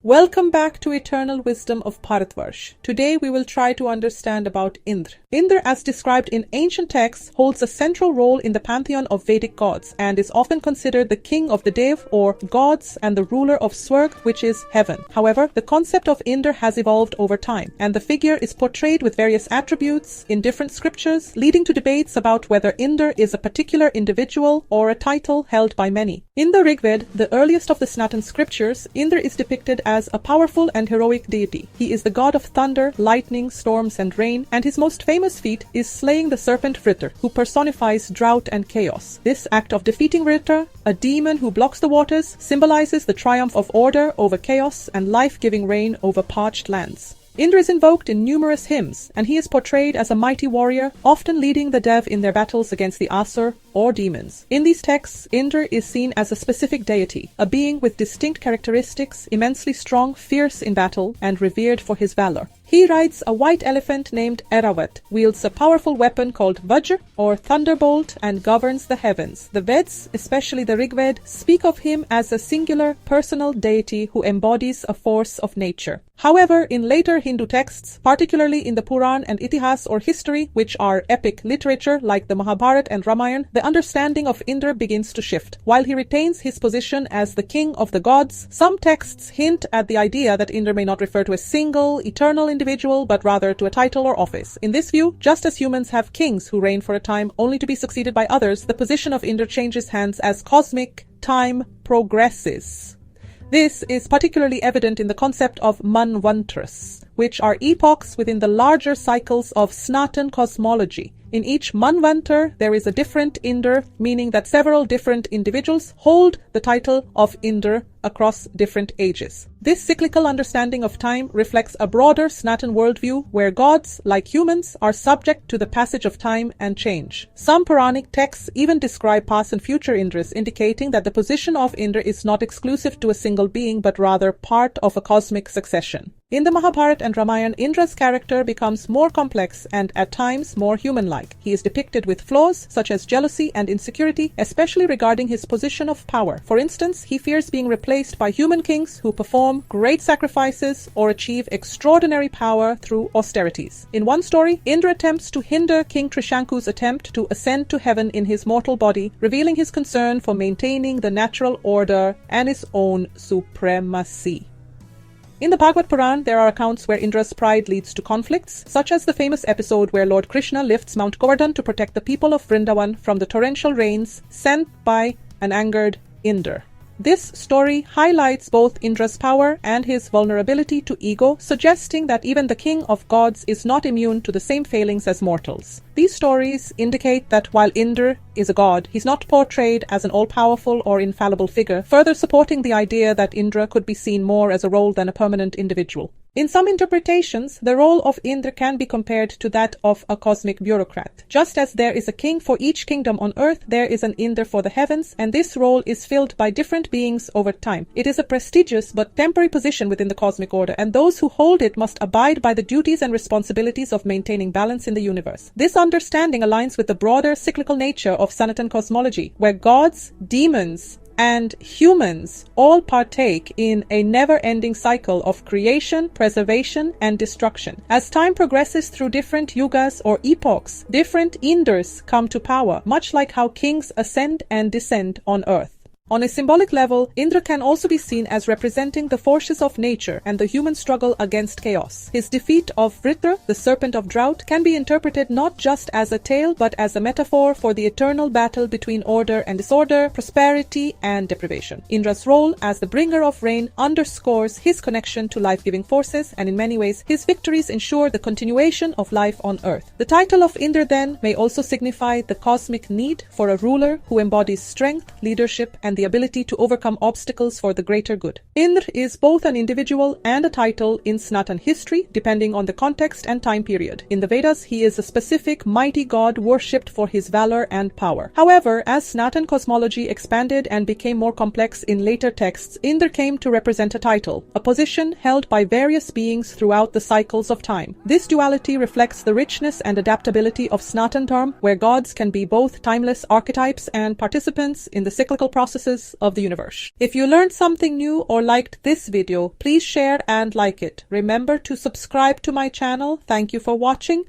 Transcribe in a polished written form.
Welcome back to Eternal Wisdom of Bharatvarsh. Today we will try to understand about Indra. Indra, as described in ancient texts, holds a central role in the pantheon of Vedic gods and is often considered the king of the Dev or gods and the ruler of Swarg, which is heaven. However, the concept of Indra has evolved over time, and the figure is portrayed with various attributes in different scriptures, leading to debates about whether Indra is a particular individual or a title held by many. In the Rigved, the earliest of the Sanatan scriptures, Indra is depicted as a powerful and heroic deity. He is the god of thunder, lightning, storms, and rain, and his most famous feat is slaying the serpent Vritra, who personifies drought and chaos. This act of defeating Vritra, a demon who blocks the waters, symbolizes the triumph of order over chaos and life-giving rain over parched lands. Indra is invoked in numerous hymns, and he is portrayed as a mighty warrior, often leading the Dev in their battles against the Asur or demons. In these texts, Indra is seen as a specific deity, a being with distinct characteristics, immensely strong, fierce in battle, and revered for his valor. He rides a white elephant named Eravat, wields a powerful weapon called Vajra or Thunderbolt, and governs the heavens. The Veds, especially the Rigved, speak of him as a singular, personal deity who embodies a force of nature. However, in later Hindu texts, particularly in the Puran and Itihas or history, which are epic literature like the Mahabharata and Ramayana, the understanding of Indra begins to shift. While he retains his position as the king of the gods, some texts hint at the idea that Indra may not refer to a single, eternal individual, but rather to a title or office. In this view, just as humans have kings who reign for a time only to be succeeded by others, the position of Indra changes hands as cosmic time progresses. This is particularly evident in the concept of manvantras, which are epochs within the larger cycles of Sanatan cosmology. In each manvantar, there is a different Indra, meaning that several different individuals hold the title of Indra across different ages. This cyclical understanding of time reflects a broader Sanatan worldview where gods, like humans, are subject to the passage of time and change. Some Puranic texts even describe past and future Indras, indicating that the position of Indra is not exclusive to a single being, but rather part of a cosmic succession. In the Mahabharata and Ramayana, Indra's character becomes more complex and at times more human-like. He is depicted with flaws such as jealousy and insecurity, especially regarding his position of power. For instance, he fears being replaced by human kings who perform great sacrifices or achieve extraordinary power through austerities. In one story, Indra attempts to hinder King Trishanku's attempt to ascend to heaven in his mortal body, revealing his concern for maintaining the natural order and his own supremacy. In the Bhagavad Puran, there are accounts where Indra's pride leads to conflicts, such as the famous episode where Lord Krishna lifts Mount Govardhan to protect the people of Vrindavan from the torrential rains sent by an angered Indra. This story highlights both Indra's power and his vulnerability to ego, suggesting that even the king of gods is not immune to the same failings as mortals. These stories indicate that while Indra is a god, he's not portrayed as an all-powerful or infallible figure, further supporting the idea that Indra could be seen more as a role than a permanent individual. In some interpretations, the role of Indra can be compared to that of a cosmic bureaucrat. Just as there is a king for each kingdom on earth, there is an Indra for the heavens, and this role is filled by different beings over time. It is a prestigious but temporary position within the cosmic order, and those who hold it must abide by the duties and responsibilities of maintaining balance in the universe. This understanding aligns with the broader cyclical nature of Sanatan cosmology, where gods, demons, and humans all partake in a never-ending cycle of creation, preservation, and destruction. As time progresses through different yugas or epochs, different Indras come to power, much like how kings ascend and descend on earth. On a symbolic level, Indra can also be seen as representing the forces of nature and the human struggle against chaos. His defeat of Vritra, the serpent of drought, can be interpreted not just as a tale but as a metaphor for the eternal battle between order and disorder, prosperity and deprivation. Indra's role as the bringer of rain underscores his connection to life-giving forces, and in many ways, his victories ensure the continuation of life on earth. The title of Indra then may also signify the cosmic need for a ruler who embodies strength, leadership, and the ability to overcome obstacles for the greater good. Indra is both an individual and a title in Sanatan history, depending on the context and time period. In the Vedas, he is a specific mighty god worshipped for his valor and power. However, as Sanatan cosmology expanded and became more complex in later texts, Indra came to represent a title, a position held by various beings throughout the cycles of time. This duality reflects the richness and adaptability of Sanatan term, where gods can be both timeless archetypes and participants in the cyclical processes forces of the universe. If you learned something new or liked this video, please share and like it. Remember to subscribe to my channel. Thank you for watching.